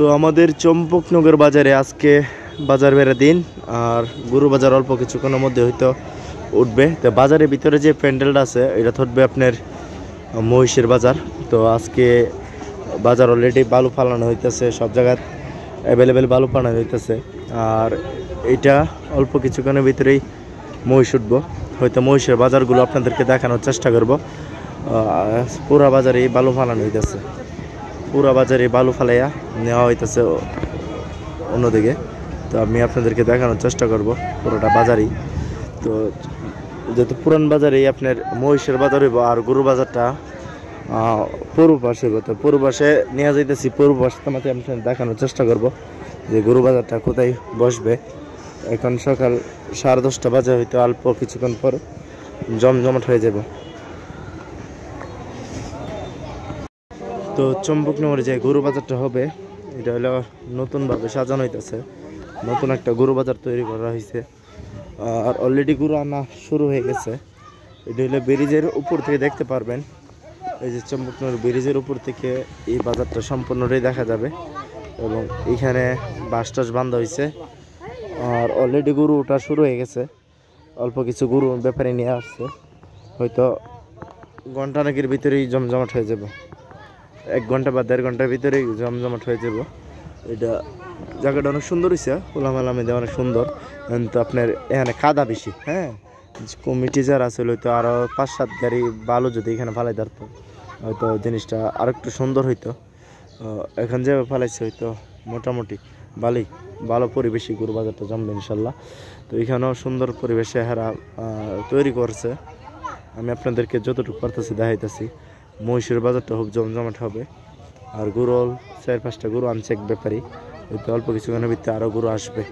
তো আমাদের চম্পকনগর বাজারে আজকে বাজার বেড়া দিন, আর গরু বাজার অল্প কিছুক্ষণের মধ্যে হয়তো উঠবে। তো বাজারের ভিতরে যে প্যান্ডেলটা আছে এটা থাকবে আপনার মহিষের বাজার। তো আজকে বাজার অলরেডি বালু ফালানো হইতেছে, সব জায়গায় অ্যাভেলেবেল বালু ফালানো হইতেছে। আর এটা অল্প কিছুক্ষণের ভিতরেই মহিষ উঠবো। হয়তো মহিষের বাজারগুলো আপনাদেরকে দেখানোর চেষ্টা করব। পুরা বাজারে বালু ফালানো হইতেছে, পুরা বাজারে বালু ফালাইয়া নেওয়া হইতেছে অন্যদিকে। তো আমি আপনাদেরকে দেখানোর চেষ্টা করব পুরোটা বাজারই। তো যেহেতু পুরান বাজারেই আপনার মহিষের বাজার হইব, আর গরু বাজারটা পূর্ব পাশে হইব। তো পূর্ব পাশে নিয়ে যাইতেছি, পূর্ব পাশে তোমাকে আমি দেখানোর চেষ্টা করব যে গরু বাজারটা কোথায় বসবে। এখন সকাল 10:30 বাজে, হয়তো অল্প কিছুক্ষণ পর জমজমাট হয়ে যাব। তো চম্পকনগরে যে গরু বাজারটা হবে এটা হলো নতুনভাবে সাজানো হইতেছে, নতুন একটা গরু বাজার তৈরি করা হয়েছে। আর অলরেডি গরু আনা শুরু হয়ে গেছে। এটা হলো ব্রিজের উপর থেকে দেখতে পারবেন, এই যে চম্পকনগর ব্রিজের উপর থেকে এই বাজারটা সম্পূর্ণটাই দেখা যাবে। এবং এইখানে বাঁশ টাস বাঁধা হয়েছে, আর অলরেডি গরু ওঠা শুরু হয়ে গেছে। অল্প কিছু গরু ব্যাপারে নিয়ে আসছে, হয়তো ঘন্টাখানেকের ভিতরেই জমজমাট হয়ে যাব। 1 ঘন্টা বা 1.5 ঘন্টার ভিতরেই জমজমাট হয়ে যাব। এটা জায়গাটা অনেক সুন্দর হয়েছে, খোলামেলা মেয়েদের অনেক সুন্দর। কিন্তু আপনার এখানে কাদা বেশি। হ্যাঁ, কমিটি যারা আছে হয়তো আরও 5-7 গাড়ি বালু যদি এখানে ফালাই ধরতো হয়তো জিনিসটা আর একটু সুন্দর হইতো। এখন যে ফালাইছে হয়তো মোটামুটি ভালো পরিবেশই গরু বাজারটা জমবে ইনশাল্লাহ। তো এখানেও সুন্দর পরিবেশে এরা তৈরি করছে। আমি আপনাদেরকে যতটুকু পারতেছি দেখাইতেছি। মহিষের বাজারটা খুব জমজমাট হবে। আর গরু 4-5টা গরু আনছে এক ব্যাপারী, হয়তো অল্প কিছুক্ষণের ভিতরে আরও গরু আসবে।